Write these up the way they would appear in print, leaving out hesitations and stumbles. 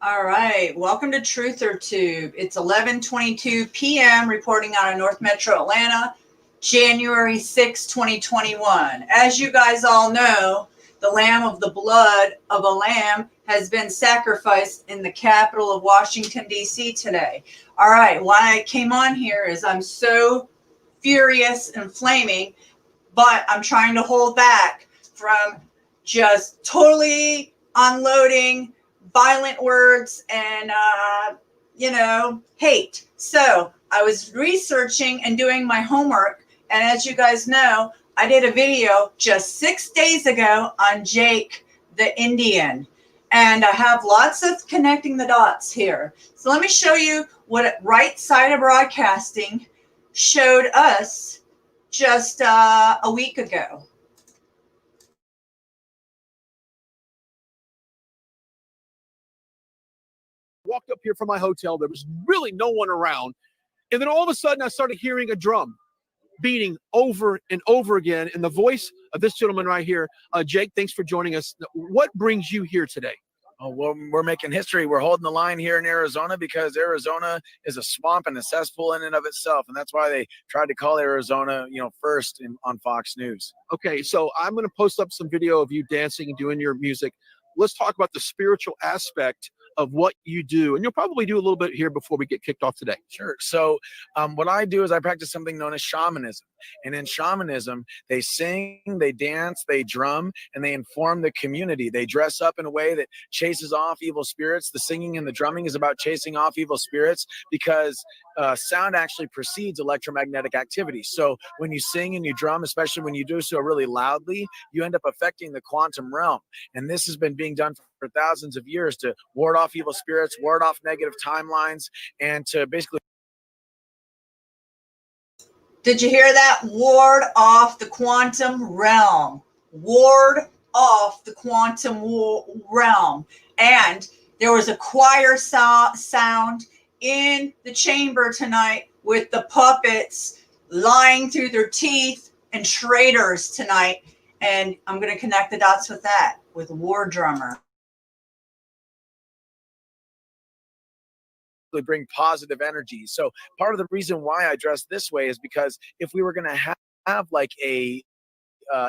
All right, welcome to Truther Tube. It's 11:22 p.m. reporting out of North Metro Atlanta, January 6, 2021. As you guys all know, the lamb of the blood of a lamb has been sacrificed in the capital of Washington, D.C. today. All right, why I came on here is I'm so furious and flaming, but I'm trying to hold back from just totally unloading violent words and hate. So I was researching and doing my homework, and as you guys know, I did a video just 6 days ago on Jake the Indian, and I have lots of connecting the dots here. So let me show you what Right Side of Broadcasting showed us just a week ago. Walked up here from my hotel. There was really no one around. And then all of a sudden, I started hearing a drum beating over and over again. And the voice of this gentleman right here, Jake, thanks for joining us. What brings you here today? Oh, well, we're making history. We're holding the line here in Arizona because Arizona is a swamp and a cesspool in and of itself. And that's why they tried to call Arizona, first on Fox News. Okay, so I'm going to post up some video of you dancing and doing your music. Let's talk about the spiritual aspect of what you do. And you'll probably do a little bit here before we get kicked off today. Sure. So what I do is I practice something known as shamanism. And in shamanism, they sing, they dance, they drum, and they inform the community. They dress up in a way that chases off evil spirits. The singing and the drumming is about chasing off evil spirits because sound actually precedes electromagnetic activity. So when you sing and you drum, especially when you do so really loudly, you end up affecting the quantum realm. And this has been being done for thousands of years to ward off evil spirits, ward off negative timelines, and to basically... Did you hear that? Ward off the quantum realm. Ward off the quantum realm. And there was a choir sound in the chamber tonight with the puppets lying through their teeth and traitors tonight. And I'm going to connect the dots with that, with War Drummer. Bring positive energy. So part of the reason why I dress this way is because if we were going to have like a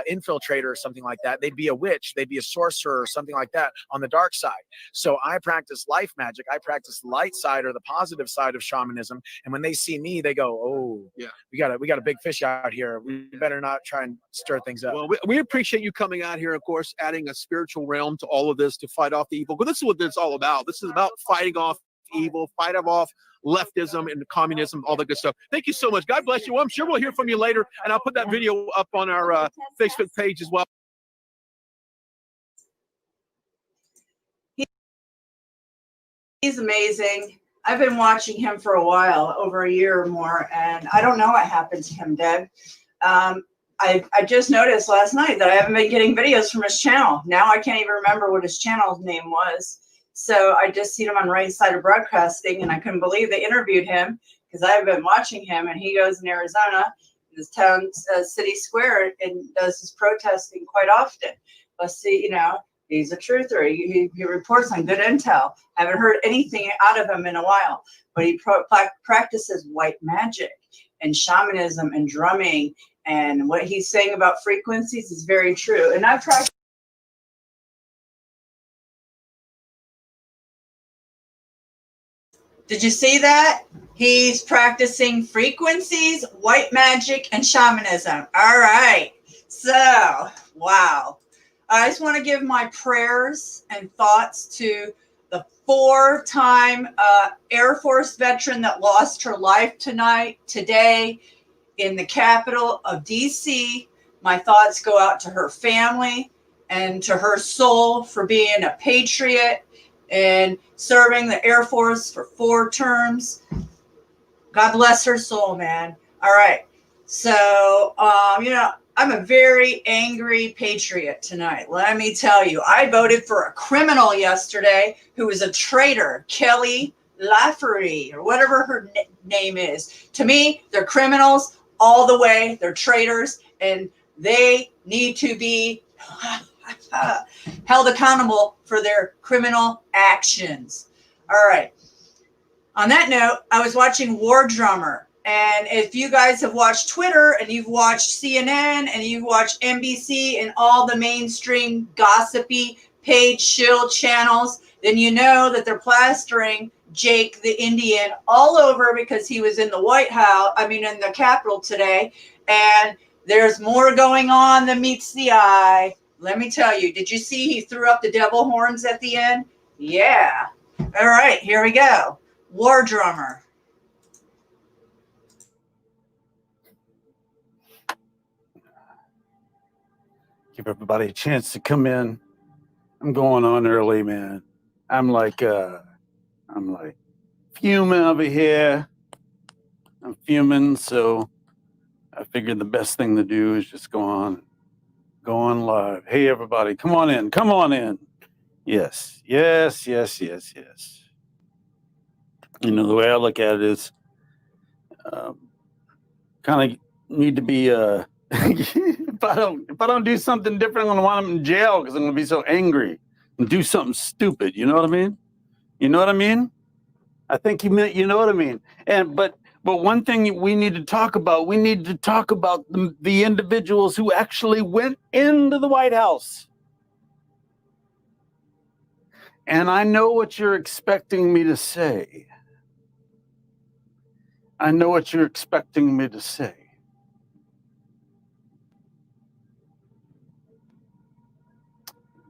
infiltrator or something like that, they'd be a witch, they'd be a sorcerer or something like that on the dark side. So I practice life magic. I practice the light side or the positive side of shamanism. And when they see me, they go, "Oh, yeah, we got a big fish out here. We better not try and stir things up." Well, we appreciate you coming out here, of course, adding a spiritual realm to all of this to fight off the evil. But this is what it's all about. This is about fighting off evil, fight off leftism and communism, all that good stuff. Thank you so much. God bless you. Well, I'm sure we'll hear from you later, and I'll put that video up on our Facebook page as well. He's amazing. I've been watching him for a while, over a year or more, and I don't know what happened to him, Deb. I just noticed last night that I haven't been getting videos from his channel. Now I can't even remember what his channel name was. So I just seen him on Right Side of Broadcasting, and I couldn't believe they interviewed him because I've been watching him, and he goes in Arizona, this town, city square, and does his protesting quite often. But see, he's a truther. He reports on good intel. Haven't heard anything out of him in a while, but he practices white magic and shamanism and drumming, and what he's saying about frequencies is very true. And I've practiced. Did you see that? He's practicing frequencies, white magic, and shamanism. All right. So, wow. I just want to give my prayers and thoughts to the 4-time Air Force veteran that lost her life today in the capital of D.C. My thoughts go out to her family and to her soul for being a patriot and serving the Air Force for 4 terms. God bless her soul, man. All right. So, I'm a very angry patriot tonight. Let me tell you, I voted for a criminal yesterday who was a traitor, Kelly Lafferty, or whatever her name is. To me, they're criminals all the way. They're traitors, and they need to be held accountable for their criminal actions. All right. On that note, I was watching War Drummer. And if you guys have watched Twitter and you've watched CNN and you've watched NBC and all the mainstream gossipy paid shill channels, then you know that they're plastering Jake the Indian all over because he was in the White House, in the Capitol today. And there's more going on than meets the eye. Let me tell you, did you see he threw up the devil horns at the end? Yeah. All right, here we go. War Drummer. Give everybody a chance to come in. I'm going on early, man. I'm like fuming over here. I'm fuming, so I figured the best thing to do is just go on live. Hey, everybody, come on in. Come on in. Yes. You know, the way I look at it is kind of need to be if I don't do something different, I'm gonna want them in jail because I'm gonna be so angry and do something stupid. You know what I mean? You know what I mean? I think you meant you know what I mean. And but one thing we need to talk about, the individuals who actually went into the White House. And I know what you're expecting me to say.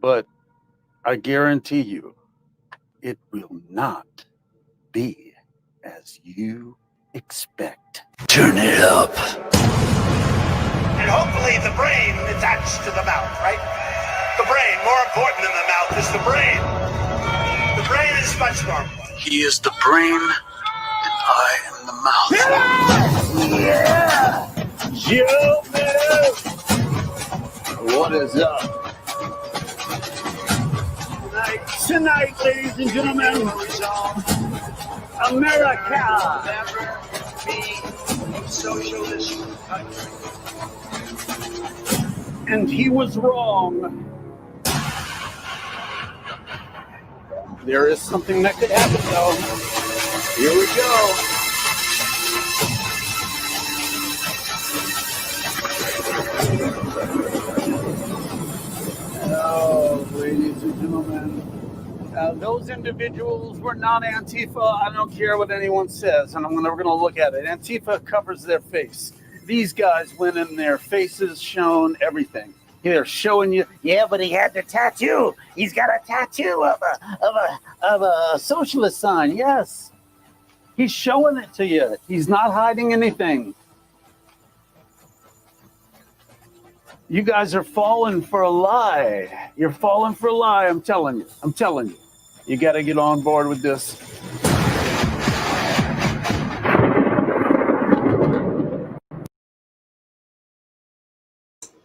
But I guarantee you, it will not be as you expect. Turn it up. And hopefully the brain attached to the mouth, right? The brain, more important than the mouth is the brain. The brain is much more important. He is the brain, and I am the mouth. Yeah! Joe, what is up? Tonight, ladies and gentlemen, America. Never be a socialist country. And he was wrong. There is something that could happen, though. Here we go. Oh, ladies and gentlemen. Those individuals were not Antifa. I don't care what anyone says, and we're going to look at it. Antifa covers their face. These guys went in their faces, shown everything. They're showing you. Yeah, but he had the tattoo. He's got a tattoo of a socialist sign. Yes, he's showing it to you. He's not hiding anything. You guys are falling for a lie. You're falling for a lie. I'm telling you. You got to get on board with this.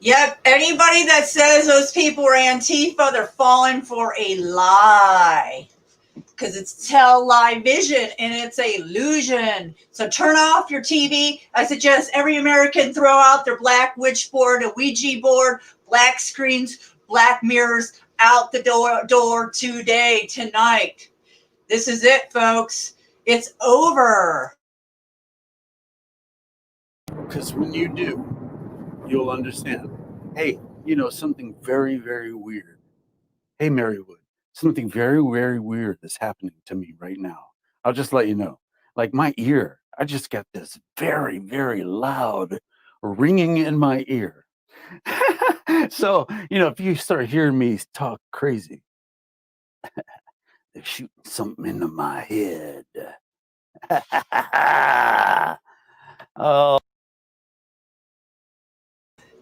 Yep, anybody that says those people are Antifa, they're falling for a lie. Because it's television and it's a illusion. So turn off your TV. I suggest every American throw out their black witch board, a Ouija board, black screens, black mirrors out the door today, tonight. This is it, folks. It's over. Because when you do, you'll understand. Hey, you know, something very, very weird. Hey, Marywood, something very, very weird is happening to me right now. I'll just let you know. Like my ear, I just got this very, very loud ringing in my ear. So, you know, if you start hearing me talk crazy, they're shooting something into my head. Oh.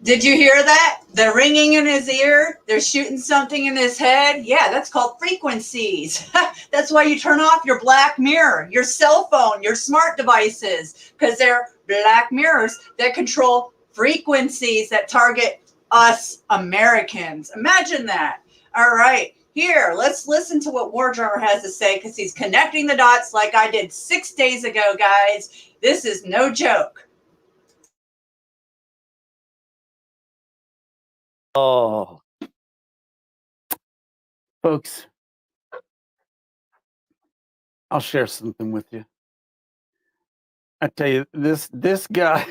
Did you hear that? The ringing in his ear. They're shooting something in his head. Yeah, that's called frequencies. That's why you turn off your black mirror, your cell phone, your smart devices, because they're black mirrors that control frequencies that target us Americans. Imagine that. All right. Here, let's listen to what War Drummer has to say because he's connecting the dots like I did 6 days ago, guys. This is no joke. Oh, folks, I'll share something with you. I tell you, this guy,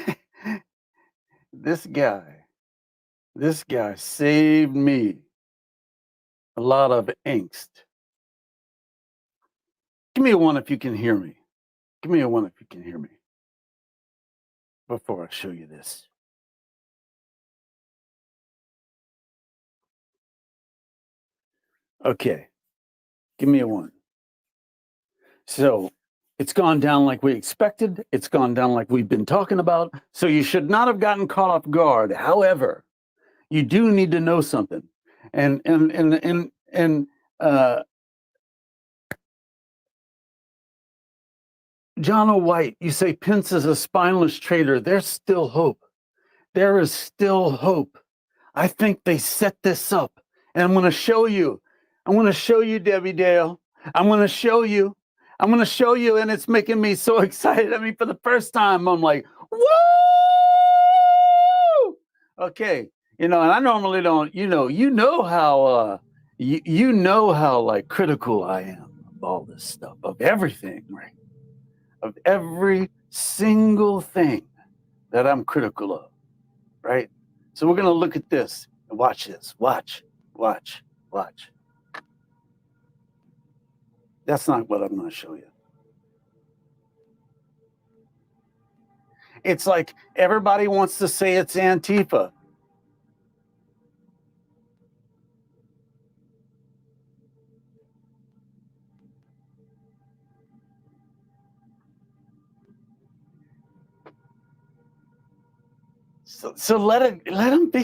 this guy saved me a lot of angst. Give me a one if you can hear me. Give me a one if you can hear me. Before I show you this. Okay. Give me a one. So it's gone down like we expected. It's gone down like we've been talking about. So you should not have gotten caught off guard. However, you do need to know something. And John White, you say Pence is a spineless traitor. There's still hope. There is still hope. I think they set this up. And I'm going to show you. I'm going to show you, Debbie Dale. I'm going to show you. I'm going to show you. And it's making me so excited. I mean, for the first time, I'm like, woo! Okay. And I normally don't, you know how like critical I am of all this stuff, of everything, right? Of every single thing that I'm critical of, right? So we're going to look at this and watch this. Watch. That's not what I'm going to show you. It's like everybody wants to say it's Antifa. So let him be,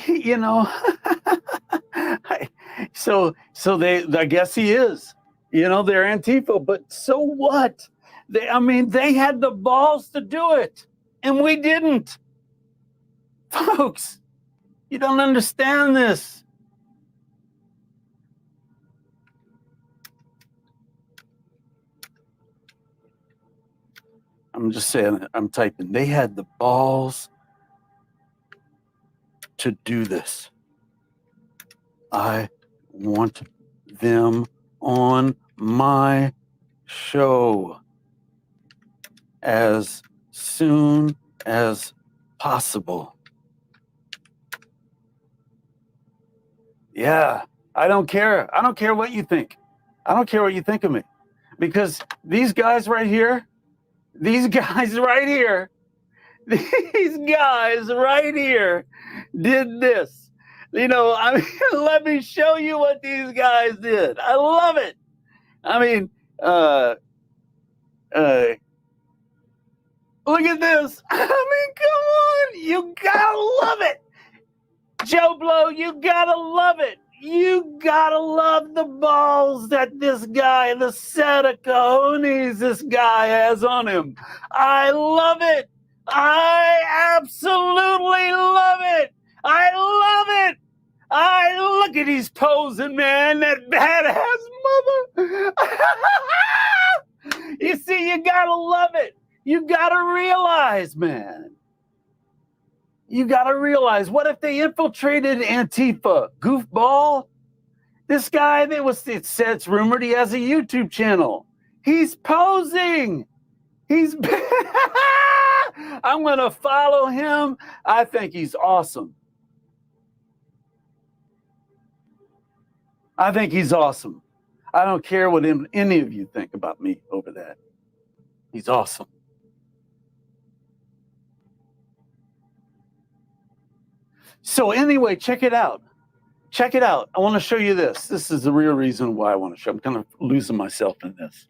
I guess he is, they're Antifa, but so what? They had the balls to do it, and we didn't. Folks, you don't understand this. I'm just saying, I'm typing. They had the balls to do this. I want them on my show as soon as possible. Yeah, I don't care. I don't care what you think. I don't care what you think of me. Because these guys right here did this. Let me show you what these guys did. I love it. Look at this. Come on. You gotta love it. Joe Blow, you gotta love it. You gotta love the balls that this guy, the set of cojones this guy has on him. I love it. I absolutely love it. I love it. Look at he's posing, man. That badass mother. You see, you gotta love it. You gotta realize, man. You gotta realize, what if they infiltrated Antifa? Goofball. This guy, it's rumored he has a YouTube channel. He's posing. I'm gonna follow him. I think he's awesome. I think he's awesome. I don't care what any of you think about me over that. He's awesome. So anyway, check it out. I want to show you this. This is the real reason why I want to show. I'm kind of losing myself in this.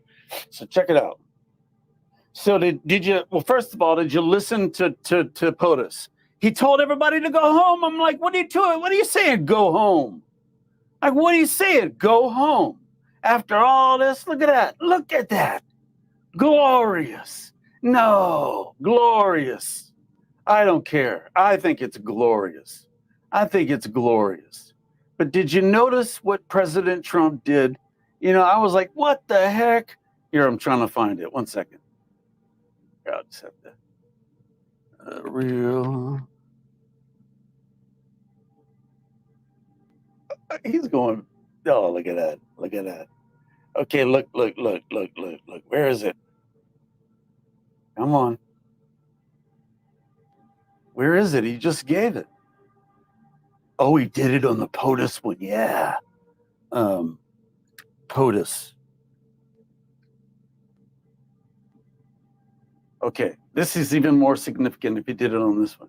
So check it out. So did you? Well, first of all, did you listen to POTUS? He told everybody to go home. I'm like, what are you doing? What are you saying? Go home. Like, what are you saying? Go home. After all this, look at that. Glorious. No, glorious. I don't care. I think it's glorious. But did you notice what President Trump did? I was like, what the heck? Here, I'm trying to find it. 1 second. Here, I'll just have that. Real. He's going, oh, look at that. Okay, look. Where is it? Come on. Where is it? He just gave it. Oh, he did it on the POTUS one. Yeah. POTUS. Okay, this is even more significant if he did it on this one.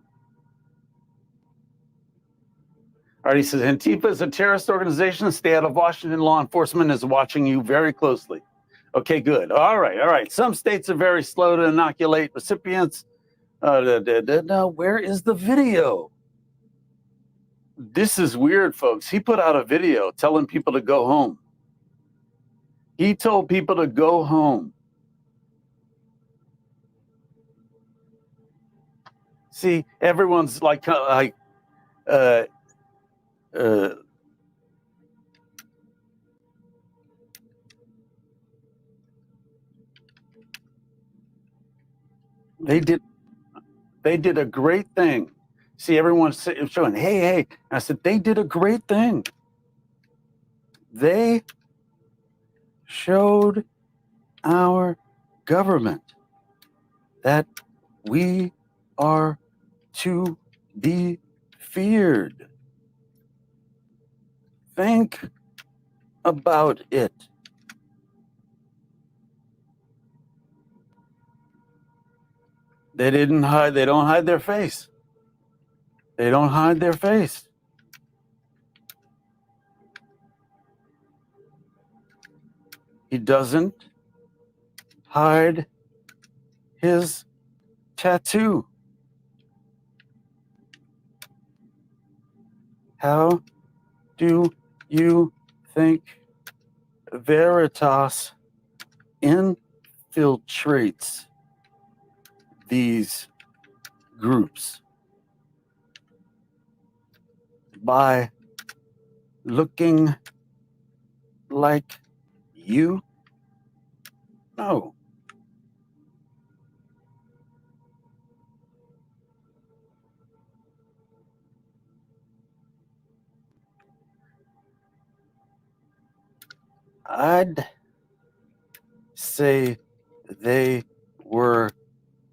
All right, he says, Antifa is a terrorist organization. Stay out of Washington. Law enforcement is watching you very closely. Okay, good. All right. Some states are very slow to inoculate recipients. Where is the video? This is weird, folks. He put out a video telling people to go home. He told people to go home. See, everyone's like they did a great thing. See, everyone's showing, hey. I said, they did a great thing. They showed our government that we are to be feared. Think about it. They don't hide their face. They don't hide their face. He doesn't hide his tattoo. How do you think Veritas infiltrates these groups? By looking like you? No. I'd say they were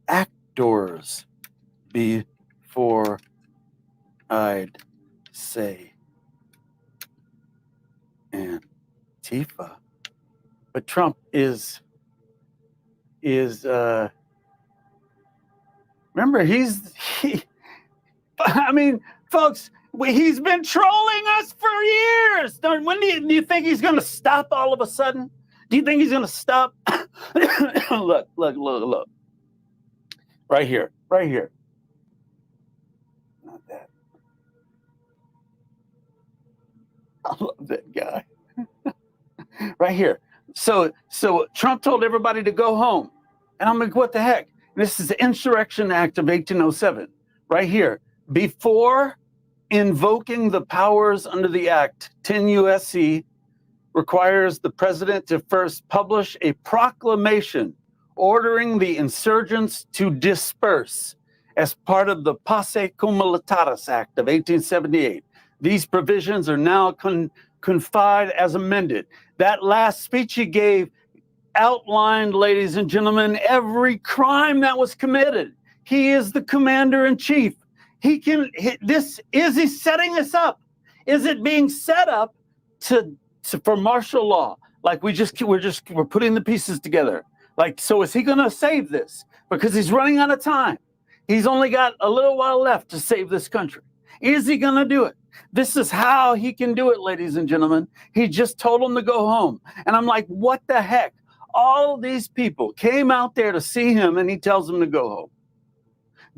actors before I'd say Antifa. But Trump is remember, I mean, folks, he's been trolling us for years. When do you think he's going to stop all of a sudden? Do you think he's going to stop? Look. Right here. Not that. I love that guy. Right here. So Trump told everybody to go home. And I'm like, what the heck? This is the Insurrection Act of 1807. Right here. Before invoking the powers under the Act, 10 U.S.C. requires the president to first publish a proclamation ordering the insurgents to disperse as part of the Posse Comitatus Act of 1878. These provisions are now codified as amended. That last speech he gave outlined, ladies and gentlemen, every crime that was committed. He is the commander in chief. Is he setting us up? Is it being set up for martial law? Like we're putting the pieces together. Like, so is he going to save this? Because he's running out of time. He's only got a little while left to save this country. Is he going to do it? This is how he can do it, ladies and gentlemen. He just told them to go home. And I'm like, what the heck? All these people came out there to see him, and he tells them to go home.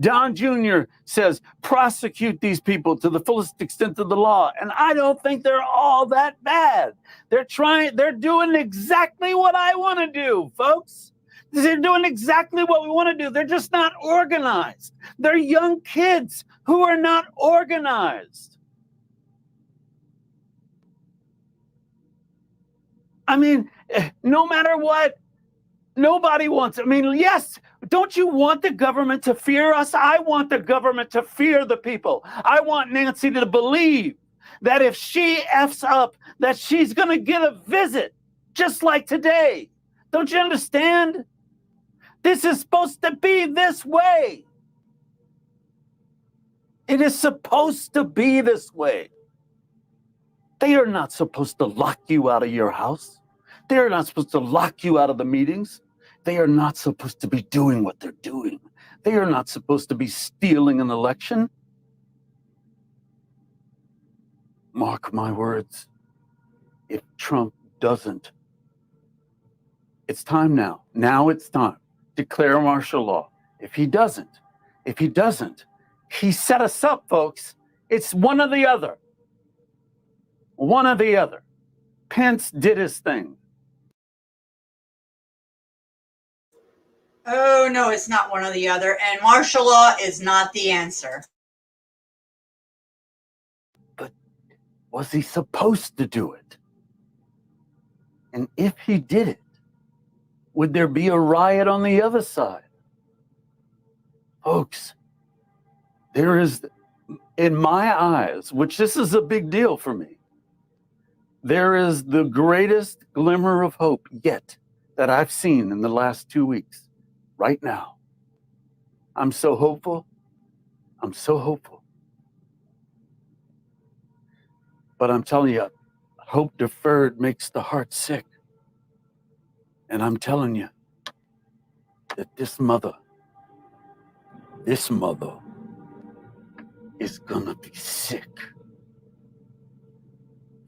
Don Jr. says, prosecute these people to the fullest extent of the law. And I don't think they're all that bad. They're doing exactly what I want to do, folks. They're doing exactly what we want to do. They're just not organized. They're young kids who are not organized. I mean, no matter what, nobody wants. I mean, yes, don't you want the government to fear us? I want the government to fear the people. I want Nancy to believe that if she F's up, that she's going to get a visit, just like today. Don't you understand? This is supposed to be this way. It is supposed to be this way. They are not supposed to lock you out of your house. They are not supposed to lock you out of the meetings. They are not supposed to be doing what they're doing. They are not supposed to be stealing an election. Mark my words. If Trump doesn't, it's time now. Now it's time. Declare martial law. If he doesn't, he set us up, folks. It's one or the other. One or the other. Pence did his thing. Oh, no, it's not one or the other. And martial law is not the answer. But was he supposed to do it? And if he did it, would there be a riot on the other side? Folks, there is, in my eyes, which this is a big deal for me, there is the greatest glimmer of hope yet that I've seen in the last 2 weeks, right now. I'm so hopeful. I'm so hopeful. But I'm telling you, hope deferred makes the heart sick. And I'm telling you that this mother is gonna be sick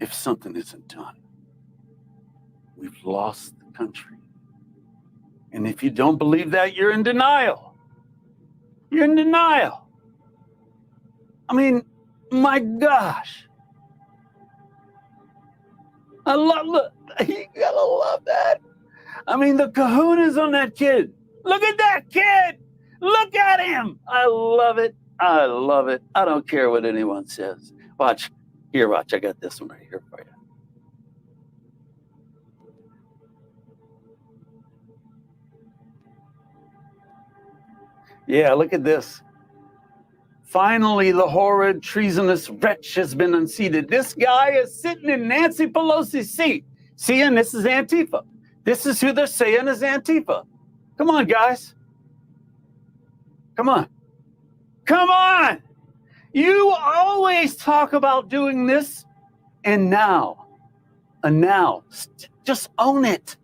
if something isn't done. We've lost the country. And if you don't believe that, you're in denial. You're in denial. I mean, my gosh. Look, you gotta love that. I mean, the kahunas on that kid. Look at that kid. Look at him. I love it. I love it. I don't care what anyone says. Watch. Here, watch. I got this one right here for you. Yeah, look at this. Finally, the horrid, treasonous wretch has been unseated. This guy is sitting in Nancy Pelosi's seat. See, and this is Antifa. This is who they're saying is Antifa. Come on, guys. Come on. Come on. You always talk about doing this, and now, just own it.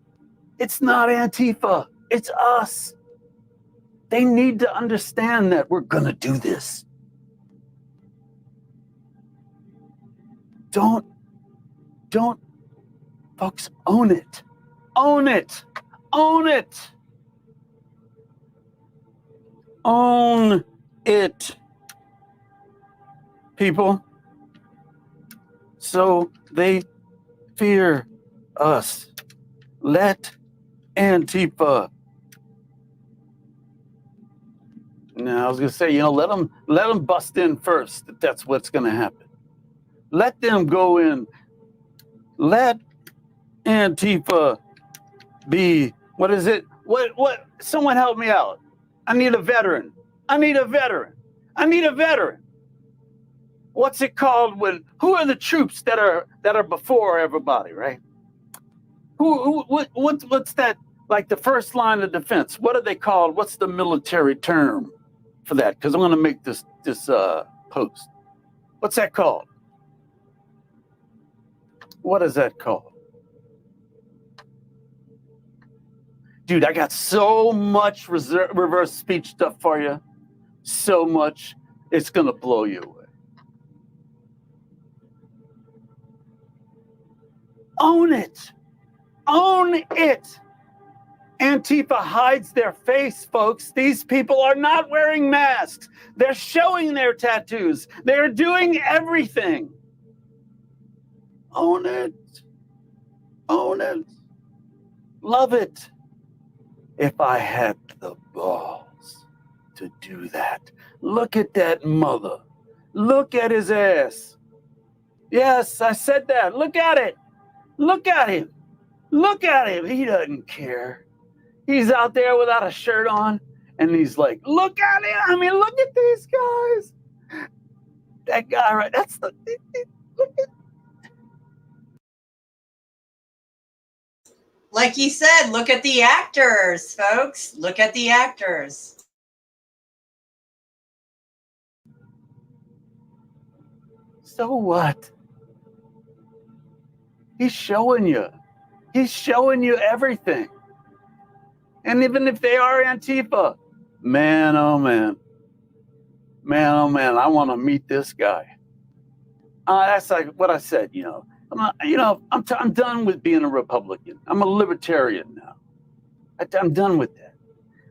It's not Antifa. It's us. They need to understand that we're going to do this. Don't, folks, own it. Own it. Own it. Own it. People. So they fear us. Let Antifa. Now, I was going to say, let them bust in first. That's what's going to happen. Let them go in. Let Antifa be, what is it? What? Someone help me out. I need a veteran. I need a veteran. I need a veteran. What's it called who are the troops that are before everybody, right? What's that, like the first line of defense? What are they called? What's the military term for that? Because I'm going to make this post. What's that called? What is that called? Dude, I got so much reverse speech stuff for you. So much. It's going to blow you away. Own it. Own it. Antifa hides their face, folks. These people are not wearing masks. They're showing their tattoos. They're doing everything. Own it. Own it. Love it. If I had the balls to do that. Look at that mother. Look at his ass. Yes, I said that. Look at it. Look at him. Look at him. He doesn't care. He's out there without a shirt on, and he's like, look at him. I mean, look at these guys. That guy, right? That's the, look at. Like he said, look at the actors, folks. Look at the actors. So what? He's showing you. He's showing you everything. And even if they are Antifa, man, oh man. Man, oh man, I want to meet this guy. That's like what I said, you know. I'm done with being a Republican. I'm a libertarian now. I'm done with that.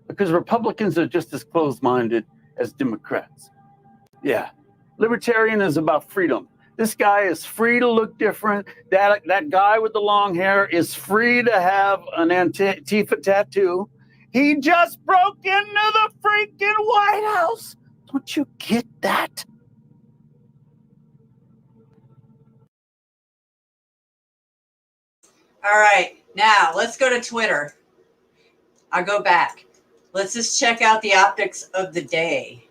Because Republicans are just as closed-minded as Democrats. Yeah. Libertarian is about freedom. This guy is free to look different. That guy with the long hair is free to have an Antifa tattoo. He just broke into the freaking White House. Don't you get that? All right, now let's go to Twitter. I'll go back. Let's just check out the optics of the day.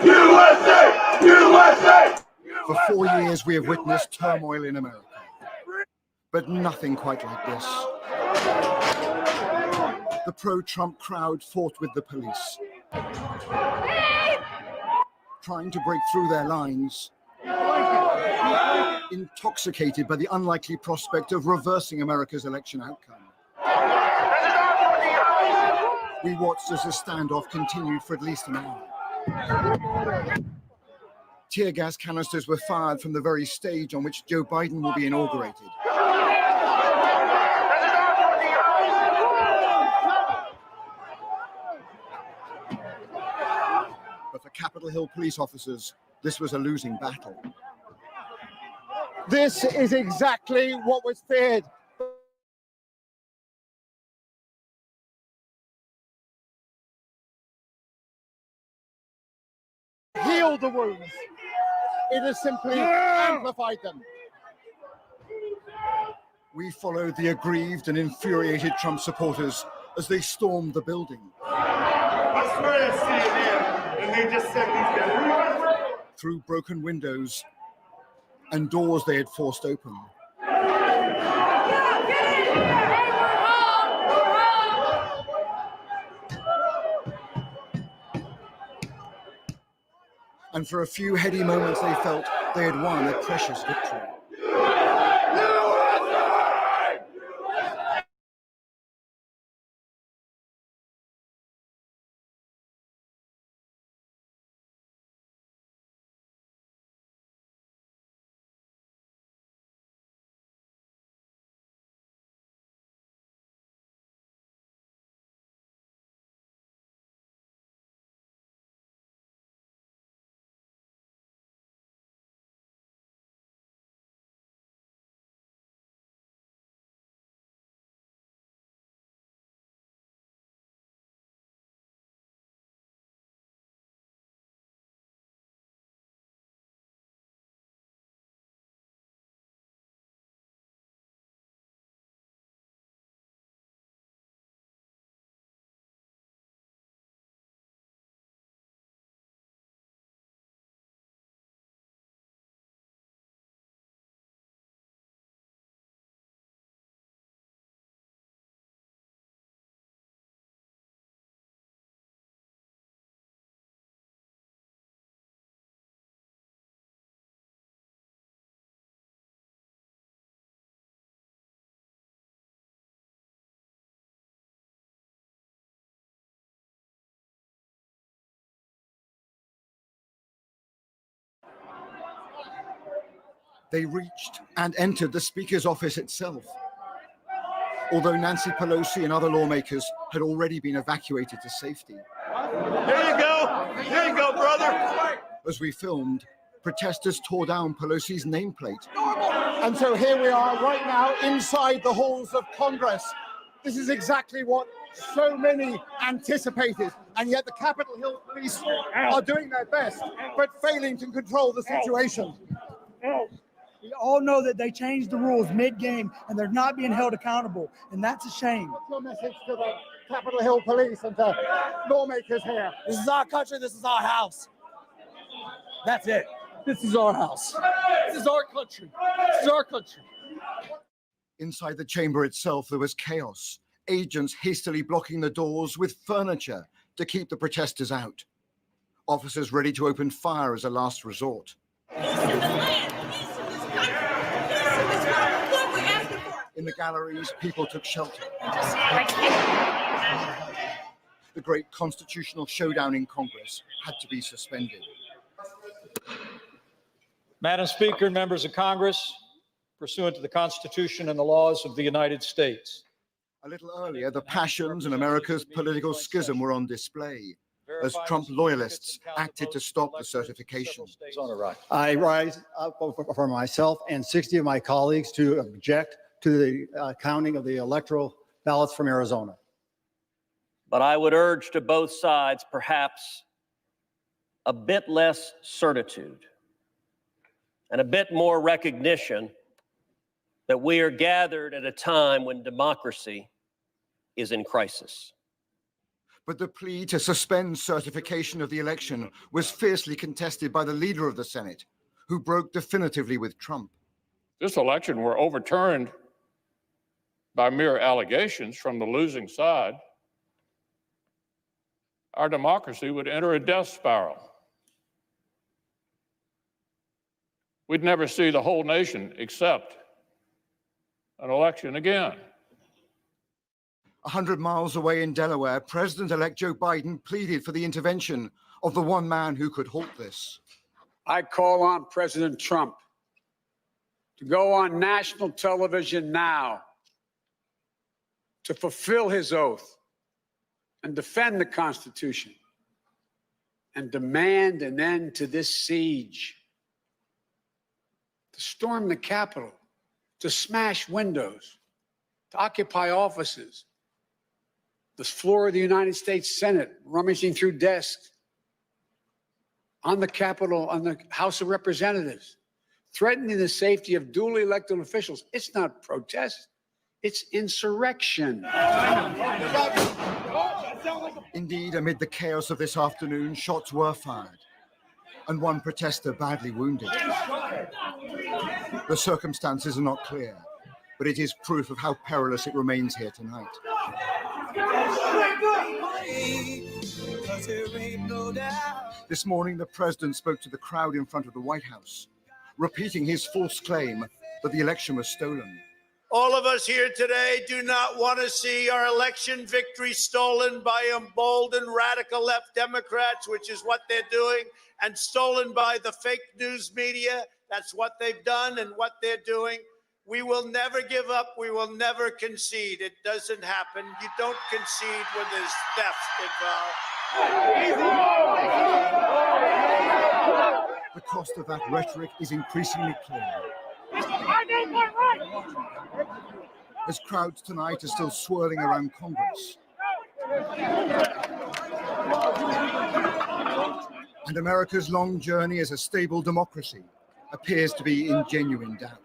USA! USA! For 4 years, we have witnessed turmoil in America, but nothing quite like this. The pro-Trump crowd fought with the police, trying to break through their lines, intoxicated by the unlikely prospect of reversing America's election outcome. We watched as the standoff continued for at least an hour. Tear gas canisters were fired from the very stage on which Joe Biden will be inaugurated. But for Capitol Hill police officers, this was a losing battle. This is exactly what was feared. Heal the wounds. It has simply amplified them. We followed the aggrieved and infuriated Trump supporters as they stormed the building. I swear to CNN, and they just said these guys. Through broken windows and doors they had forced open. And for a few heady moments they felt they had won a precious victory. They reached and entered the Speaker's office itself, although Nancy Pelosi and other lawmakers had already been evacuated to safety. There you go, brother. As we filmed, protesters tore down Pelosi's nameplate. And so here we are right now inside the halls of Congress. This is exactly what so many anticipated, and yet the Capitol Hill police are doing their best, but failing to control the situation. We all know that they changed the rules mid-game, and they're not being held accountable, and that's a shame. What's your message to the Capitol Hill police and to lawmakers here? This is our country. This is our house. That's it. This is our house. This is our country. This is our country. Inside the chamber itself, there was chaos. Agents hastily blocking the doors with furniture to keep the protesters out. Officers ready to open fire as a last resort. In the galleries, people took shelter. The great constitutional showdown in Congress had to be suspended. Madam Speaker, members of Congress, pursuant to the Constitution and the laws of the United States. A little earlier, the passions in America's political schism were on display as Trump loyalists acted to stop the certification. I rise up for myself and 60 of my colleagues to object to the counting of the electoral ballots from Arizona. But I would urge to both sides perhaps a bit less certitude and a bit more recognition that we are gathered at a time when democracy is in crisis. But the plea to suspend certification of the election was fiercely contested by the leader of the Senate, who broke definitively with Trump. This election were overturned by mere allegations from the losing side, our democracy would enter a death spiral. We'd never see the whole nation accept an election again. 100 miles away in Delaware, President-elect Joe Biden pleaded for the intervention of the one man who could halt this. I call on President Trump to go on national television now to fulfill his oath and defend the Constitution and demand an end to this siege, to storm the Capitol, to smash windows, to occupy offices, the floor of the United States Senate, rummaging through desks, on the Capitol, on the House of Representatives, threatening the safety of duly elected officials. It's not protest, it's insurrection. Indeed, amid the chaos of this afternoon, shots were fired, and one protester badly wounded. The circumstances are not clear, but it is proof of how perilous it remains here tonight. This morning, the president spoke to the crowd in front of the White House, repeating his false claim that the election was stolen. All of us here today do not want to see our election victory stolen by emboldened radical left Democrats, which is what they're doing, and stolen by the fake news media. That's what they've done and what they're doing. We will never give up. We will never concede. It doesn't happen. You don't concede when there's theft involved. The cost of that rhetoric is increasingly clear. As crowds tonight are still swirling around Congress. And America's long journey as a stable democracy appears to be in genuine doubt.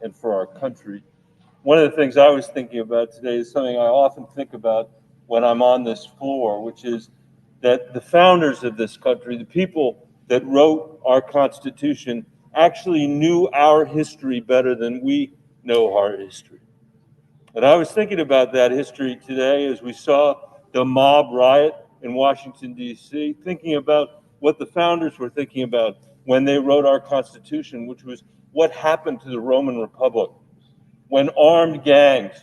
And for our country. One of the things I was thinking about today is something I often think about when I'm on this floor, which is that the founders of this country, the people that wrote our Constitution, actually knew our history better than we know our history. And I was thinking about that history today as we saw the mob riot in Washington, D.C., thinking about what the founders were thinking about when they wrote our Constitution, which was what happened to the Roman Republic when armed gangs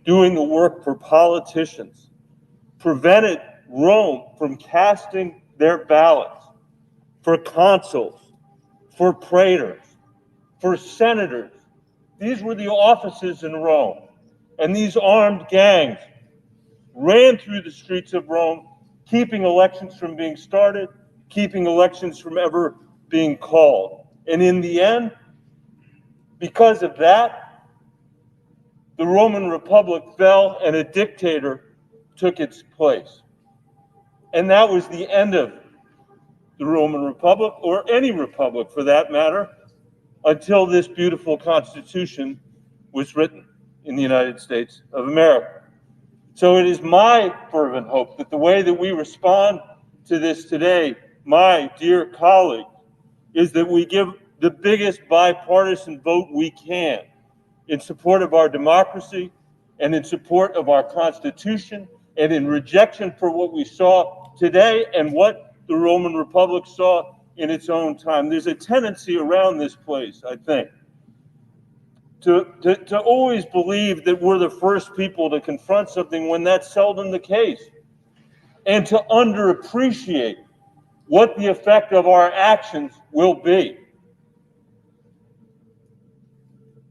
doing the work for politicians prevented Rome from casting their ballots for consuls, for praetors, for senators. These were the offices in Rome. And these armed gangs ran through the streets of Rome, keeping elections from being started, keeping elections from ever being called. And in the end, because of that, the Roman Republic fell and a dictator took its place. And that was the end of the Roman Republic, or any republic for that matter. until this beautiful Constitution was written in the United States of America. So it is my fervent hope that the way that we respond to this today, my dear colleagues, is that we give the biggest bipartisan vote we can in support of our democracy and in support of our Constitution and in rejection for what we saw today and what the Roman Republic saw in its own time. There's a tendency around this place, I think, to always believe that we're the first people to confront something when that's seldom the case, and to underappreciate what the effect of our actions will be.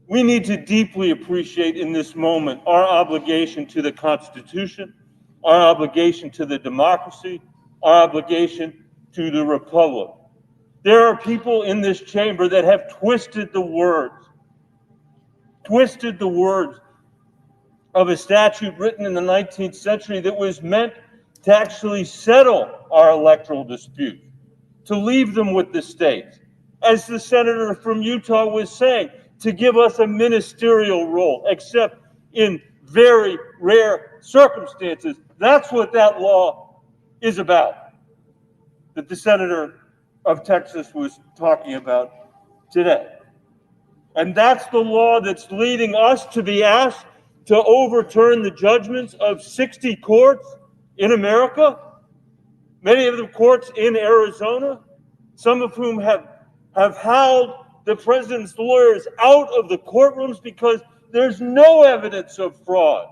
We need to deeply appreciate in this moment our obligation to the Constitution, our obligation to the democracy, our obligation to the Republic. There are people in this chamber that have twisted the words of a statute written in the 19th century that was meant to actually settle our electoral dispute, to leave them with the states. As the senator from Utah was saying, to give us a ministerial role, except in very rare circumstances. That's what that law is about, that the senator of Texas was talking about today. And that's the law that's leading us to be asked to overturn the judgments of 60 courts in America, many of the courts in Arizona, some of whom have howled the president's lawyers out of the courtrooms because there's no evidence of fraud.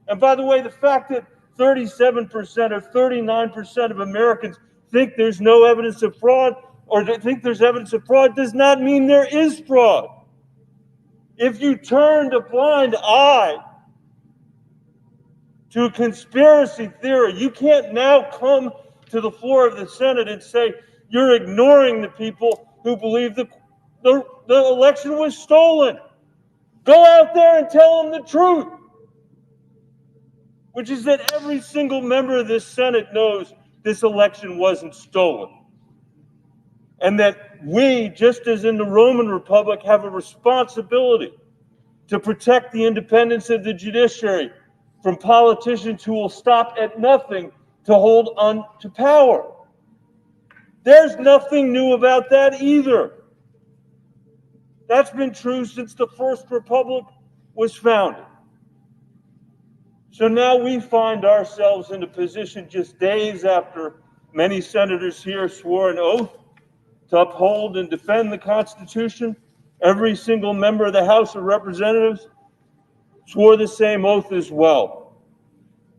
And by the way, the fact that 37% or 39% of Americans think there's no evidence of fraud or think there's evidence of fraud does not mean there is fraud. If you turned a blind eye to a conspiracy theory, you can't now come to the floor of the Senate and say you're ignoring the people who believe the election was stolen. Go out there and tell them the truth, which is that every single member of this Senate knows this election wasn't stolen. And that we, just as in the Roman Republic, have a responsibility to protect the independence of the judiciary from politicians who will stop at nothing to hold on to power. There's nothing new about that either. That's been true since the first republic was founded. So now we find ourselves in a position just days after many senators here swore an oath to uphold and defend the Constitution. Every single member of the House of Representatives swore the same oath as well.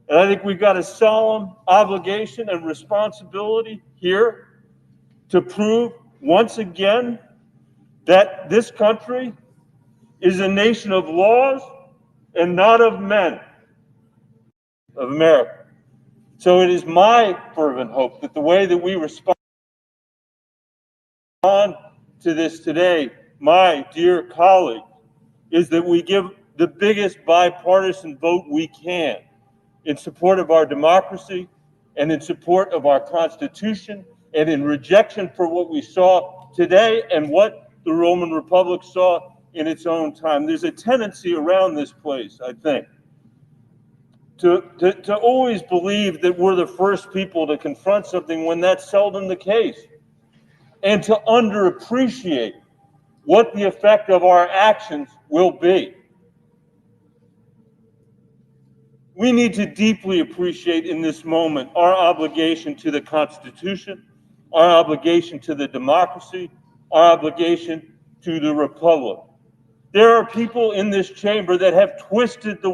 And I think we've got a solemn obligation and responsibility here to prove once again that this country is a nation of laws and not of men, of America. So it is my fervent hope that the way that we respond to this today, my dear colleagues, is that we give the biggest bipartisan vote we can in support of our democracy and in support of our Constitution and in rejection for what we saw today and what the Roman Republic saw in its own time. There's a tendency around this place, I think, to always believe that we're the first people to confront something when that's seldom the case, and to underappreciate what the effect of our actions will be. We need to deeply appreciate in this moment our obligation to the Constitution, our obligation to the democracy, our obligation to the Republic. There are people in this chamber that have twisted the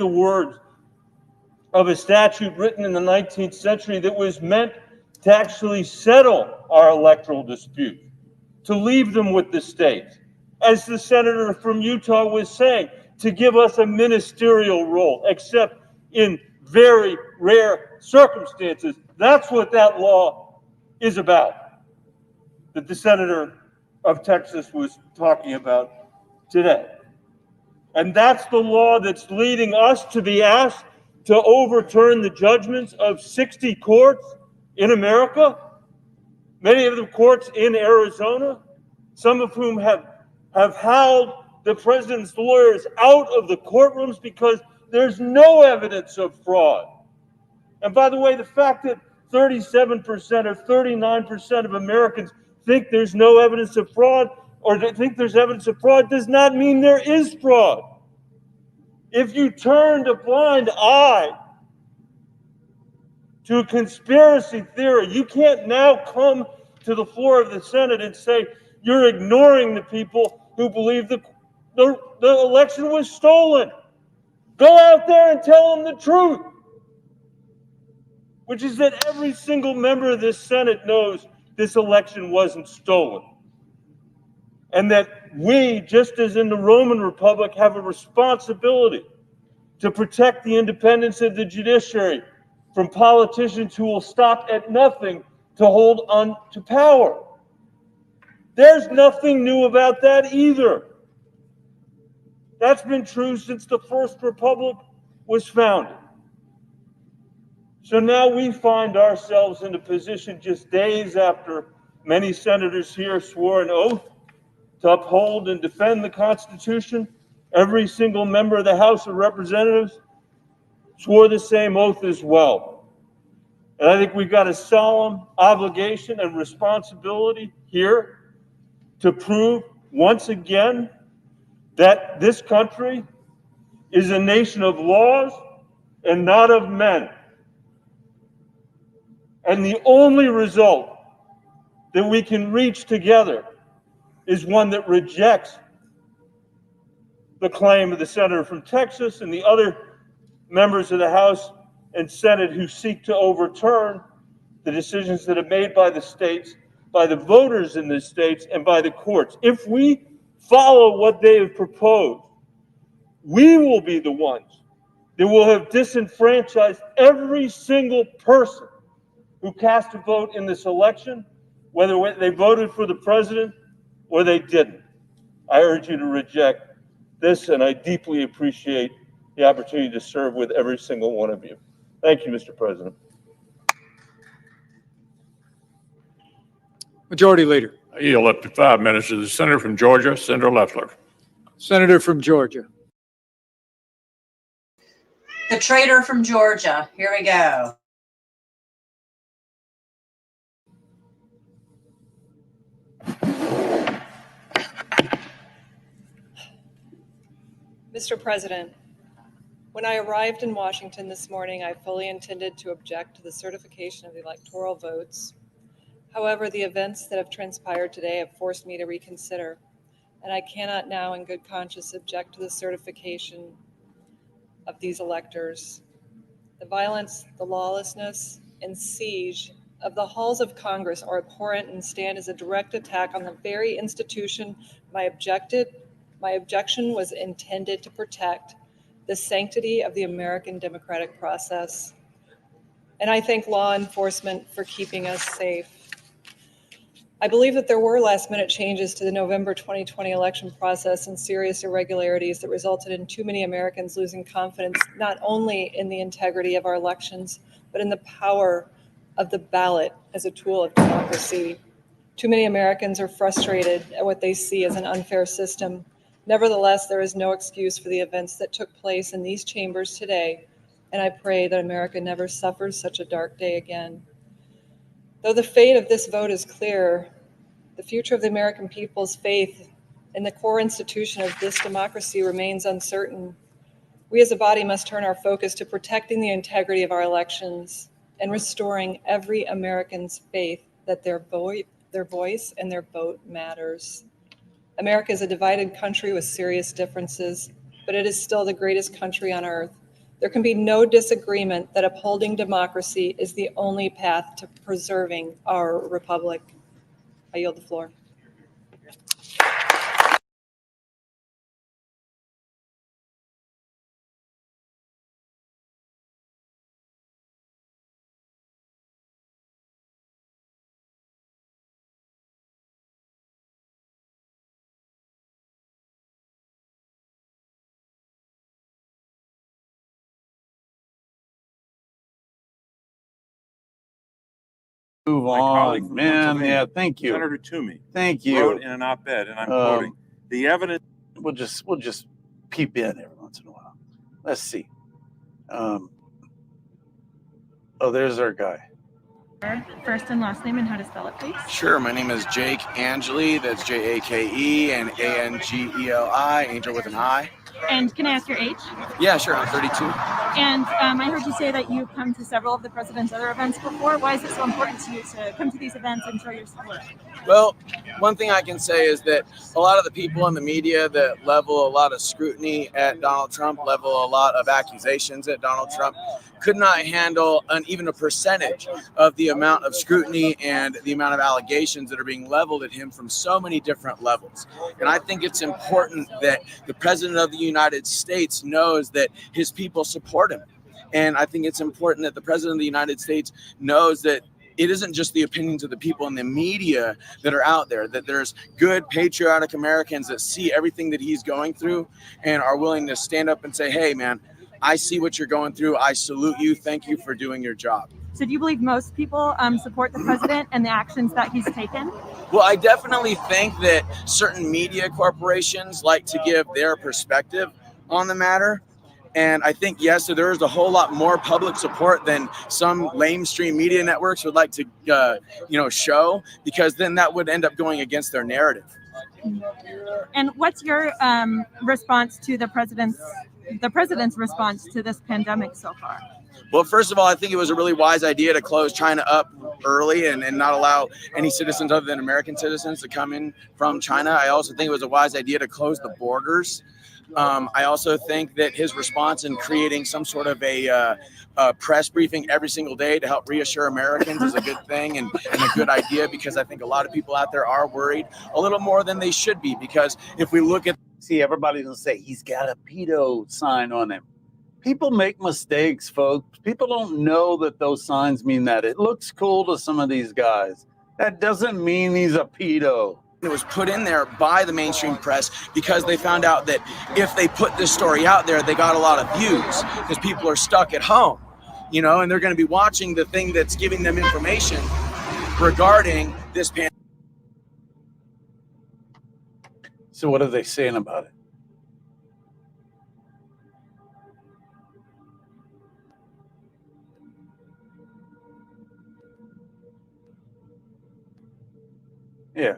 words of a statute written in the 19th century that was meant to actually settle our electoral dispute, to leave them with the states. As the senator from Utah was saying, to give us a ministerial role, except in very rare circumstances. That's what that law is about, that the senator of Texas was talking about today. And that's the law that's leading us to be asked to overturn the judgments of 60 courts in America, many of the courts in Arizona, some of whom have howled the president's lawyers out of the courtrooms because there's no evidence of fraud. And by the way, the fact that 37% or 39% of Americans think there's no evidence of fraud or they think there's evidence of fraud does not mean there is fraud. If you turned a blind eye to a conspiracy theory, you can't now come to the floor of the Senate and say you're ignoring the people who believe the election was stolen. Go out there and tell them the truth, which is that every single member of this Senate knows this election wasn't stolen. And that we, just as in the Roman Republic, have a responsibility to protect the independence of the judiciary from politicians who will stop at nothing to hold on to power. There's nothing new about that either. That's been true since the first republic was founded. So now we find ourselves in a position just days after many senators here swore an oath to uphold and defend the Constitution. Every single member of the House of Representatives swore the same oath as well. And I think we've got a solemn obligation and responsibility here to prove once again that this country is a nation of laws and not of men. And the only result that we can reach together is one that rejects the claim of the senator from Texas and the other members of the House and Senate who seek to overturn the decisions that are made by the states, by the voters in the states, and by the courts. If we follow what they have proposed, we will be the ones that will have disenfranchised every single person who cast a vote in this election, whether they voted for the president or they didn't. I urge you to reject this, and I deeply appreciate the opportunity to serve with every single one of you. Thank you, Mr. President. Majority Leader. I yield up to 5 minutes to the Senator from Georgia, Senator Loeffler. Senator from Georgia. The traitor from Georgia. Here we go. Mr. President, when I arrived in Washington this morning, I fully intended to object to the certification of the electoral votes. However, the events that have transpired today have forced me to reconsider, and I cannot now in good conscience object to the certification of these electors. The violence, the lawlessness, and siege of the halls of Congress are abhorrent and stand as a direct attack on the very institution my objection was intended to protect, the sanctity of the American democratic process. And I thank law enforcement for keeping us safe. I believe that there were last-minute changes to the November 2020 election process and serious irregularities that resulted in too many Americans losing confidence not only in the integrity of our elections, but in the power of the ballot as a tool of democracy. Too many Americans are frustrated at what they see as an unfair system. Nevertheless, there is no excuse for the events that took place in these chambers today, and I pray that America never suffers such a dark day again. Though the fate of this vote is clear, the future of the American people's faith in the core institution of this democracy remains uncertain. We as a body must turn our focus to protecting the integrity of our elections and restoring every American's faith that their voice and their vote matters. America is a divided country with serious differences, but it is still the greatest country on earth. There can be no disagreement that upholding democracy is the only path to preserving our republic. I yield the floor. Move My on, colleague from man. Pennsylvania, Yeah, thank you. Senator Toomey, Thank you. wrote in an op-ed, and I'm quoting, the evidence. We'll just peep in every once in a while. Let's see. Oh, there's our guy. First and last name and how to spell it, please. Sure, my name is Jake Angeli. That's Jake and Angeli, Angel with an I. And can I ask your age? Yeah, sure, I'm 32. And I heard you say that you've come to several of the president's other events before. Why is it so important to you to come to these events and show your support? Well, one thing I can say is that a lot of the people in the media that level a lot of scrutiny at Donald Trump, level a lot of accusations at Donald Trump, could not handle even a percentage of the amount of scrutiny and the amount of allegations that are being leveled at him from so many different levels. And I think it's important that the President of the United States knows that his people support him. And I think it's important that the President of the United States knows that it isn't just the opinions of the people in the media that are out there, that there's good patriotic Americans that see everything that he's going through and are willing to stand up and say, hey, man, I see what you're going through. I salute you. Thank you for doing your job. So do you believe most people support the president and the actions that he's taken? Well, I definitely think that certain media corporations like to give their perspective on the matter. And I think, yes, so there is a whole lot more public support than some lamestream media networks would like to, show, because then that would end up going against their narrative. And what's your response to the president's response to this pandemic so far? Well, first of all, I think it was a really wise idea to close China up early and not allow any citizens other than American citizens to come in from China. I also think it was a wise idea to close the borders. I also think that his response in creating some sort of a press briefing every single day to help reassure Americans is a good thing and a good idea, because I think a lot of people out there are worried a little more than they should be, because if we look at... See, everybody's going to say he's got a pedo sign on him. People make mistakes, folks. People don't know that those signs mean that. It looks cool to some of these guys. That doesn't mean he's a pedo. It was put in there by the mainstream press because they found out that if they put this story out there, they got a lot of views because people are stuck at home, and they're going to be watching the thing that's giving them information regarding this pandemic. So what are they saying about it? Yeah.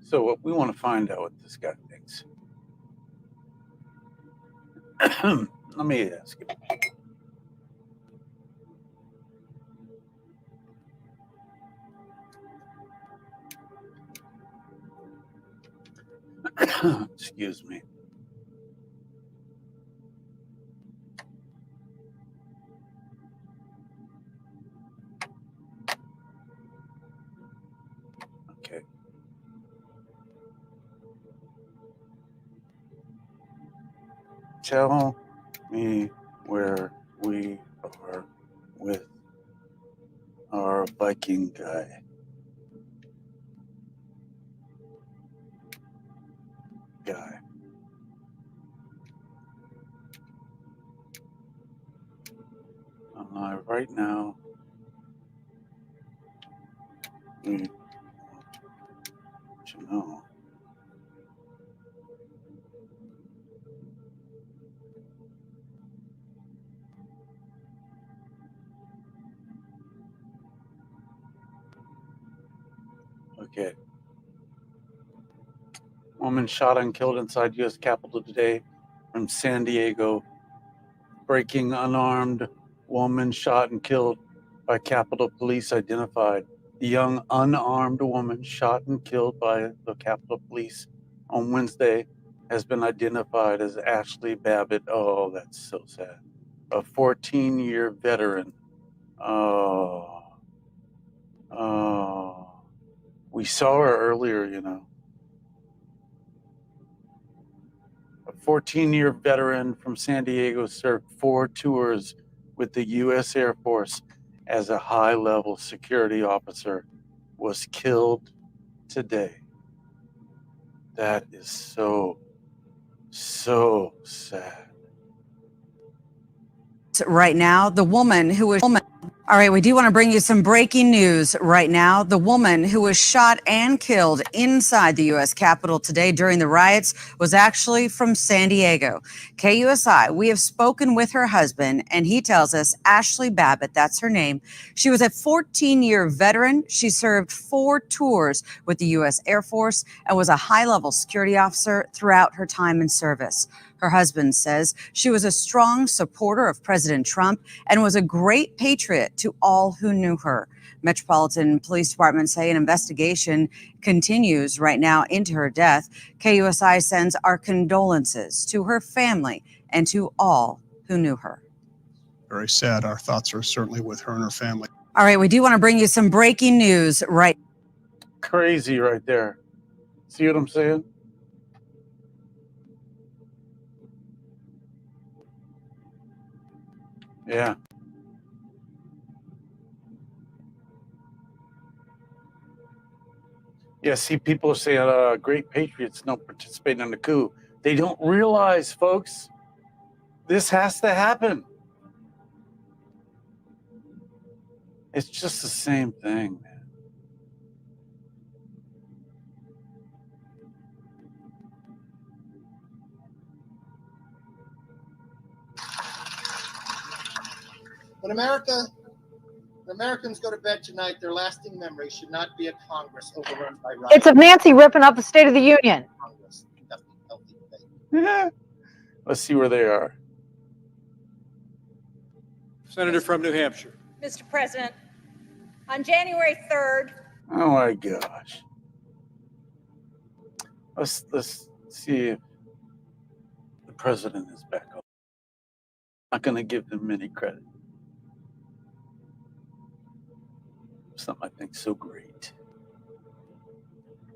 So what we want to find out what this guy thinks. Let me ask you. Excuse me. Okay. Tell me where we are with our Viking guy. Right now, we want to know. Okay. Woman shot and killed inside U.S. Capitol today from San Diego. Breaking unarmed woman shot and killed by Capitol Police identified. The young unarmed woman shot and killed by the Capitol Police on Wednesday has been identified as Ashley Babbitt. Oh, that's so sad. A 14-year veteran. Oh. We saw her earlier, A 14-year veteran from San Diego served 4 tours with the U.S. Air Force as a high-level security officer, was killed today. That is so sad. Right now, the woman who was. All right, we do want to bring you some breaking news right now. The woman who was shot and killed inside the U.S. Capitol today during the riots was actually from San Diego. KUSI, we have spoken with her husband, and he tells us, Ashley Babbitt, that's her name. She was a 14-year veteran. She served 4 tours with the U.S. Air Force and was a high-level security officer throughout her time in service. Her husband says she was a strong supporter of President Trump and was a great patriot to all who knew her. Metropolitan Police Department say an investigation continues right now into her death. KUSI sends our condolences to her family and to all who knew her. Very sad. Our thoughts are certainly with her and her family. All right, we do want to bring you some breaking news right. Crazy right there. See what I'm saying? Yeah. Yeah, see, people are saying great patriots don't participate in the coup. They don't realize, folks, this has to happen. It's just the same thing, man. When Americans go to bed tonight, their lasting memory should not be a Congress overrun by riots. It's of Nancy ripping up the State of the Union. Congress conducting healthy debate. Yeah. Let's see where they are. Senator from New Hampshire. Mr. President, on January 3rd. Oh my gosh. Let's see if the president is back home. Not going to give them any credit. Something I think so great.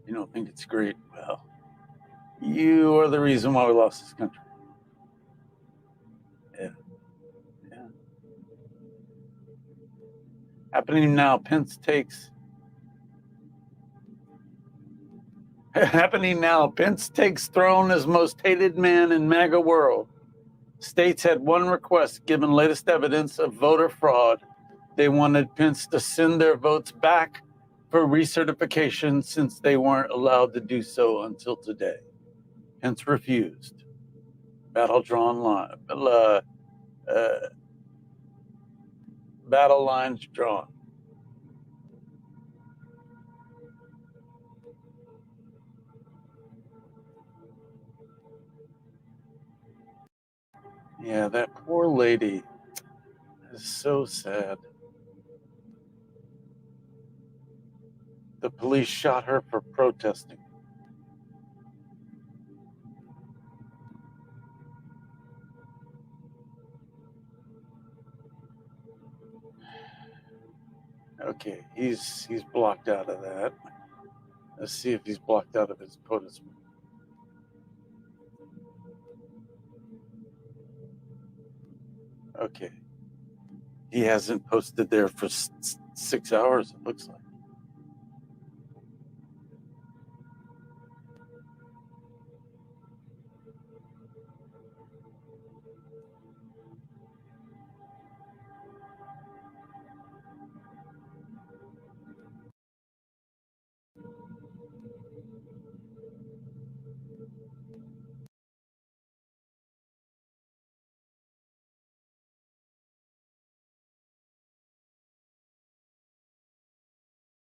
You don't think it's great? Well, you are the reason why we lost this country. Yeah. Yeah. Happening now, Pence takes throne as most hated man in MAGA world. States had one request given latest evidence of voter fraud. They wanted Pence to send their votes back for recertification since they weren't allowed to do so until today. Pence refused. Battle lines drawn. Yeah, that poor lady is so sad. The police shot her for protesting. Okay, he's blocked out of that. Let's see if he's blocked out of his POTUS. Okay. He hasn't posted there for 6 hours, it looks like.